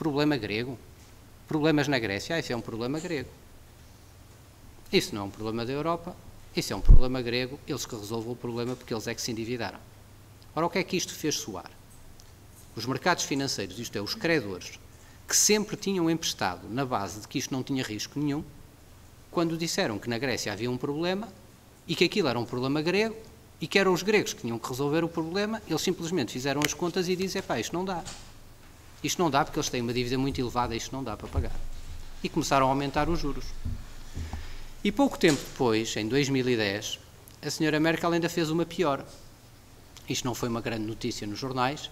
Problema grego? Problemas na Grécia? Isso é um problema grego. Isso não é um problema da Europa, isso é um problema grego, eles que resolvam o problema porque eles é que se endividaram. Ora, o que é que isto fez soar? Os mercados financeiros, isto é, os credores, que sempre tinham emprestado na base de que isto não tinha risco nenhum, quando disseram que na Grécia havia um problema e que aquilo era um problema grego e que eram os gregos que tinham que resolver o problema, eles simplesmente fizeram as contas e dizem, pá, isto não dá. Isto não dá porque eles têm uma dívida muito elevada, isto não dá para pagar. E começaram a aumentar os juros. E pouco tempo depois, em 2010, a senhora Merkel ainda fez uma pior. Isto não foi uma grande notícia nos jornais,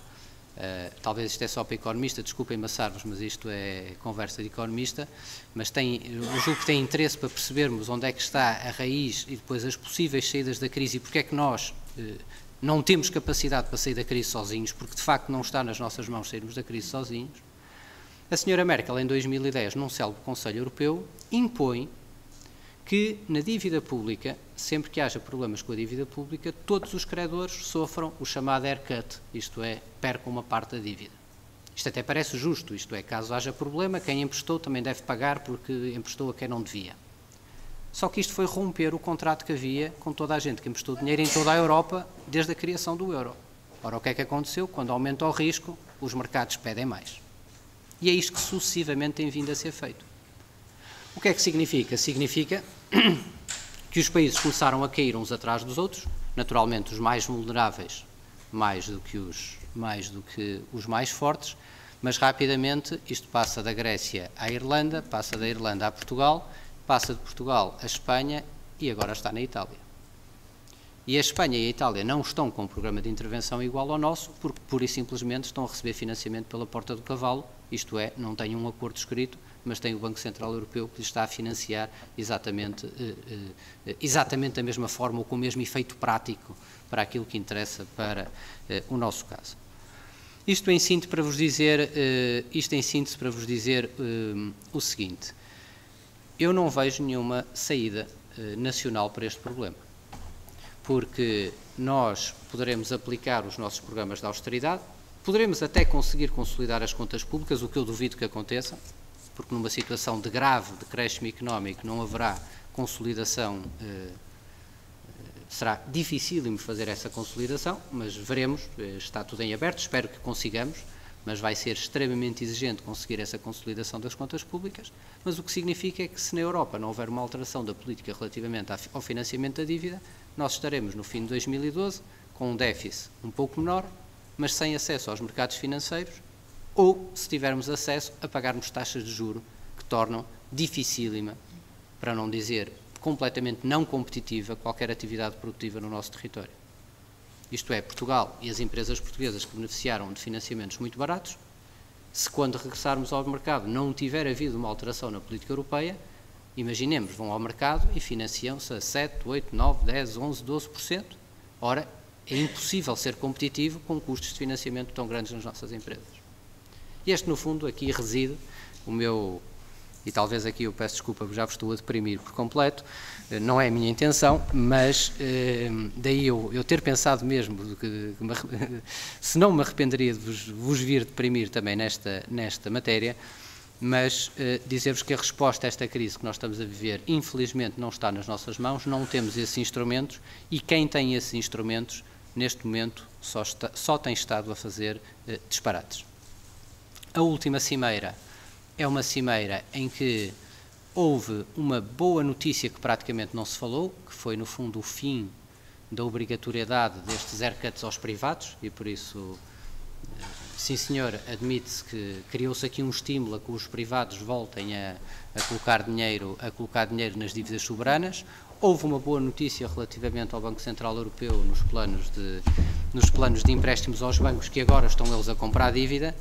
talvez isto é só para economista, desculpem-me amassar-vos, mas isto é conversa de economista, mas eu julgo que tem interesse para percebermos onde é que está a raiz e depois as possíveis saídas da crise e porque é que nós não temos capacidade para sair da crise sozinhos, porque de facto não está nas nossas mãos sairmos da crise sozinhos. A senhora Merkel, em 2010, num célebre Conselho Europeu, impõe que na dívida pública, sempre que haja problemas com a dívida pública, todos os credores sofram o chamado haircut, isto é, percam uma parte da dívida. Isto até parece justo, isto é, caso haja problema, quem emprestou também deve pagar porque emprestou a quem não devia. Só que isto foi romper o contrato que havia com toda a gente que emprestou dinheiro em toda a Europa desde a criação do euro. Ora, o que é que aconteceu? Quando aumenta o risco, os mercados pedem mais. E é isto que sucessivamente tem vindo a ser feito. O que é que significa? Significa que os países começaram a cair uns atrás dos outros, naturalmente os mais vulneráveis mais do que os mais fortes, mas rapidamente isto passa da Grécia à Irlanda, passa da Irlanda a Portugal, passa de Portugal a Espanha e agora está na Itália. E a Espanha e a Itália não estão com um programa de intervenção igual ao nosso, porque pura e simplesmente estão a receber financiamento pela porta do cavalo, isto é, não têm um acordo escrito, mas tem o Banco Central Europeu que lhes está a financiar exatamente da mesma forma ou com o mesmo efeito prático para aquilo que interessa para o nosso caso. Isto em síntese para vos dizer, o seguinte, eu não vejo nenhuma saída nacional para este problema, porque nós poderemos aplicar os nossos programas de austeridade, poderemos até conseguir consolidar as contas públicas, o que eu duvido que aconteça, porque numa situação de grave decréscimo económico não haverá consolidação, será dificílimo fazer essa consolidação, mas veremos, está tudo em aberto, espero que consigamos, mas vai ser extremamente exigente conseguir essa consolidação das contas públicas, mas o que significa é que se na Europa não houver uma alteração da política relativamente ao financiamento da dívida, nós estaremos no fim de 2012 com um déficit um pouco menor, mas sem acesso aos mercados financeiros, ou, se tivermos acesso, a pagarmos taxas de juro que tornam dificílima, para não dizer completamente não competitiva, qualquer atividade produtiva no nosso território. Isto é, Portugal e as empresas portuguesas que beneficiaram de financiamentos muito baratos, se quando regressarmos ao mercado não tiver havido uma alteração na política europeia, imaginemos, vão ao mercado e financiam-se a 7, 8, 9, 10, 11, 12%. Ora, é impossível ser competitivo com custos de financiamento tão grandes nas nossas empresas. E este, no fundo, aqui reside o meu, e talvez aqui eu peço desculpa, já vos estou a deprimir por completo, não é a minha intenção, mas daí eu ter pensado mesmo, se não me arrependeria de vos vir deprimir também nesta matéria, mas dizer-vos que a resposta a esta crise que nós estamos a viver, infelizmente, não está nas nossas mãos, não temos esses instrumentos e quem tem esses instrumentos, neste momento, só tem estado a fazer disparates. A última cimeira é uma cimeira em que houve uma boa notícia que praticamente não se falou, que foi, no fundo, o fim da obrigatoriedade destes haircuts aos privados, e por isso, sim senhor, admite-se que criou-se aqui um estímulo a que os privados voltem a colocar dinheiro nas dívidas soberanas. Houve uma boa notícia relativamente ao Banco Central Europeu nos planos de empréstimos aos bancos, que agora estão eles a comprar dívida,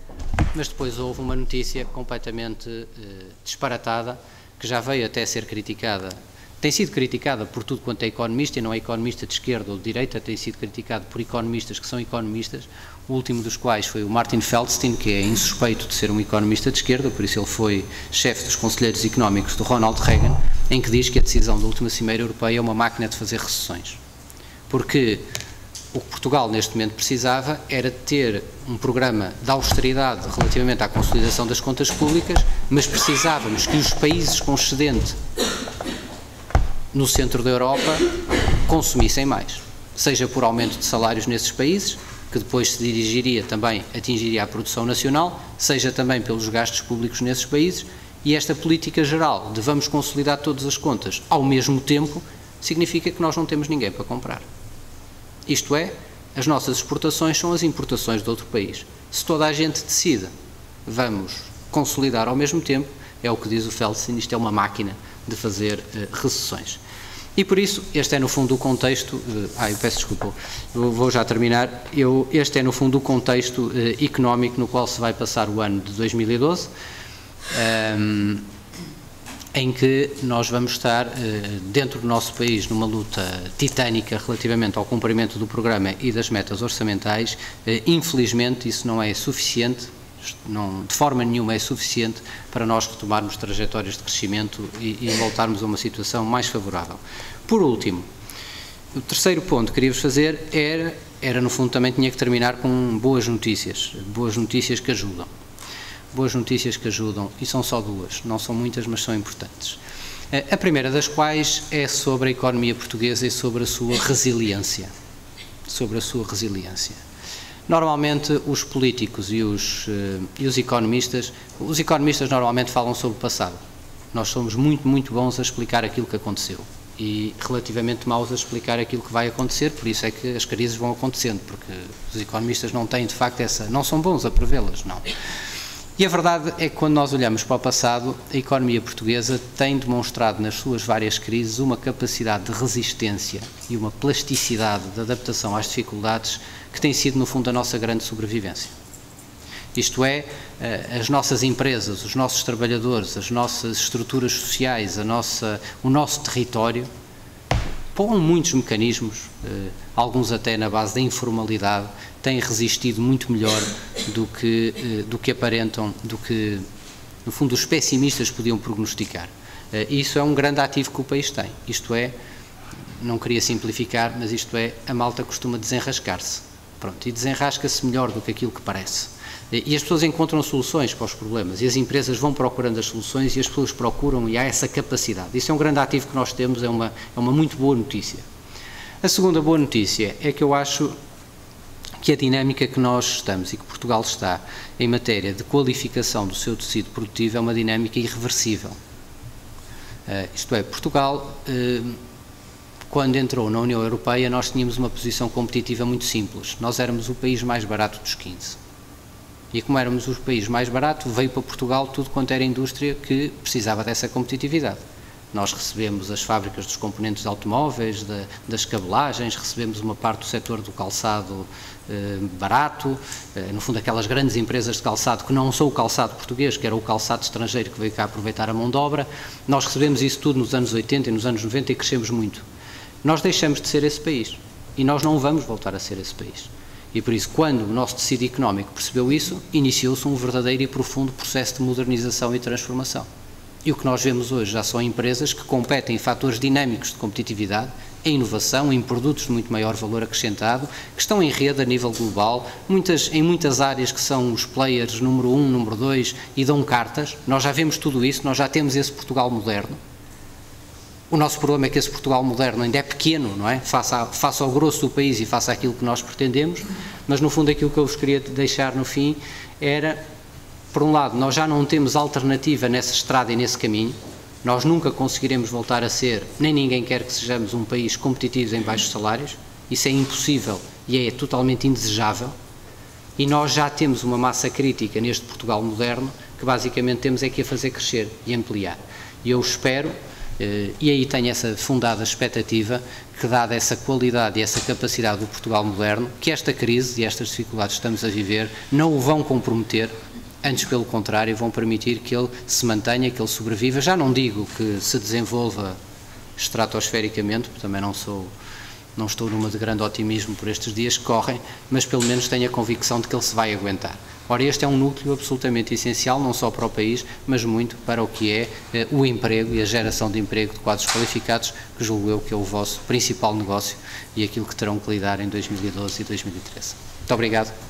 mas depois houve uma notícia completamente disparatada, que já veio até a ser criticada, tem sido criticada por tudo quanto é economista, e não é economista de esquerda ou de direita, tem sido criticado por economistas que são economistas, o último dos quais foi o Martin Feldstein, que é insuspeito de ser um economista de esquerda, por isso ele foi chefe dos conselheiros económicos do Ronald Reagan, em que diz que a decisão da última Cimeira Europeia é uma máquina de fazer recessões. Porque O que Portugal neste momento precisava era ter um programa de austeridade relativamente à consolidação das contas públicas, mas precisávamos que os países com excedente no centro da Europa consumissem mais, seja por aumento de salários nesses países, que depois se dirigiria também, atingiria a produção nacional, seja também pelos gastos públicos nesses países, e esta política geral de vamos consolidar todas as contas ao mesmo tempo, significa que nós não temos ninguém para comprar. Isto é, as nossas exportações são as importações de outro país. Se toda a gente decide, vamos consolidar ao mesmo tempo, é o que diz o Felsen, isto é uma máquina de fazer recessões. E por isso, este é no fundo o contexto, eu peço desculpa, vou já terminar, este é no fundo o contexto económico no qual se vai passar o ano de 2012, em que nós vamos estar dentro do nosso país numa luta titânica relativamente ao cumprimento do programa e das metas orçamentais. Infelizmente isso não é suficiente, de forma nenhuma é suficiente para nós retomarmos trajetórias de crescimento e voltarmos a uma situação mais favorável. Por último, o terceiro ponto que queria-vos fazer era no fundo também tinha que terminar com boas notícias que ajudam. Boas notícias que ajudam, e são só duas, não são muitas, mas são importantes. A primeira das quais é sobre a economia portuguesa e sobre a sua resiliência. Normalmente os políticos e os economistas normalmente falam sobre o passado. Nós somos muito bons a explicar aquilo que aconteceu e relativamente maus a explicar aquilo que vai acontecer, por isso é que as crises vão acontecendo, porque os economistas não têm de facto não são bons a prevê-las, não. E a verdade é que quando nós olhamos para o passado, a economia portuguesa tem demonstrado nas suas várias crises uma capacidade de resistência e uma plasticidade de adaptação às dificuldades que tem sido no fundo a nossa grande sobrevivência. Isto é, as nossas empresas, os nossos trabalhadores, as nossas estruturas sociais, o nosso território, com muitos mecanismos, alguns até na base da informalidade, têm resistido muito melhor do que aparentam, do que, no fundo, os pessimistas podiam prognosticar. Isso é um grande ativo que o país tem. Isto é, não queria simplificar, mas isto é, a malta costuma desenrascar-se. Pronto, e desenrasca-se melhor do que aquilo que parece. E as pessoas encontram soluções para os problemas, e as empresas vão procurando as soluções, e as pessoas procuram, e há essa capacidade. Isso é um grande ativo que nós temos, é uma muito boa notícia. A segunda boa notícia é que eu acho que a dinâmica que nós estamos e que Portugal está em matéria de qualificação do seu tecido produtivo é uma dinâmica irreversível. Isto é, Portugal, quando entrou na União Europeia, nós tínhamos uma posição competitiva muito simples. Nós éramos o país mais barato dos 15. E como éramos o país mais barato, veio para Portugal tudo quanto era indústria que precisava dessa competitividade. Nós recebemos as fábricas dos componentes de automóveis, das cabelagens, recebemos uma parte do setor do calçado barato, no fundo aquelas grandes empresas de calçado que não são o calçado português, que era o calçado estrangeiro que veio cá aproveitar a mão de obra. Nós recebemos isso tudo nos anos 80 e nos anos 90 e crescemos muito. Nós deixamos de ser esse país e nós não vamos voltar a ser esse país. E por isso, quando o nosso tecido económico percebeu isso, iniciou-se um verdadeiro e profundo processo de modernização e transformação. E o que nós vemos hoje já são empresas que competem em fatores dinâmicos de competitividade, em inovação, em produtos de muito maior valor acrescentado, que estão em rede a nível global, em muitas áreas que são os players número 1, número 2 e dão cartas. Nós já vemos tudo isso, nós já temos esse Portugal moderno. O nosso problema é que esse Portugal moderno ainda é pequeno, não é? Face ao grosso do país e face àquilo que nós pretendemos, mas no fundo aquilo que eu vos queria deixar no fim era, por um lado, nós já não temos alternativa nessa estrada e nesse caminho, nós nunca conseguiremos voltar a ser, nem ninguém quer que sejamos um país competitivo em baixos salários, isso é impossível e é totalmente indesejável, e nós já temos uma massa crítica neste Portugal moderno que basicamente temos é que a fazer crescer e ampliar. E eu espero, e aí tenho essa fundada expectativa, que dada essa qualidade e essa capacidade do Portugal moderno, que esta crise e estas dificuldades que estamos a viver não o vão comprometer, antes pelo contrário, vão permitir que ele se mantenha, que ele sobreviva. Já não digo que se desenvolva estratosfericamente, porque também não estou numa de grande otimismo por estes dias que correm, mas pelo menos tenho a convicção de que ele se vai aguentar. Ora, este é um núcleo absolutamente essencial, não só para o país, mas muito para o que é o emprego e a geração de emprego de quadros qualificados, que julgo eu que é o vosso principal negócio e aquilo que terão que lidar em 2012 e 2013. Muito obrigado.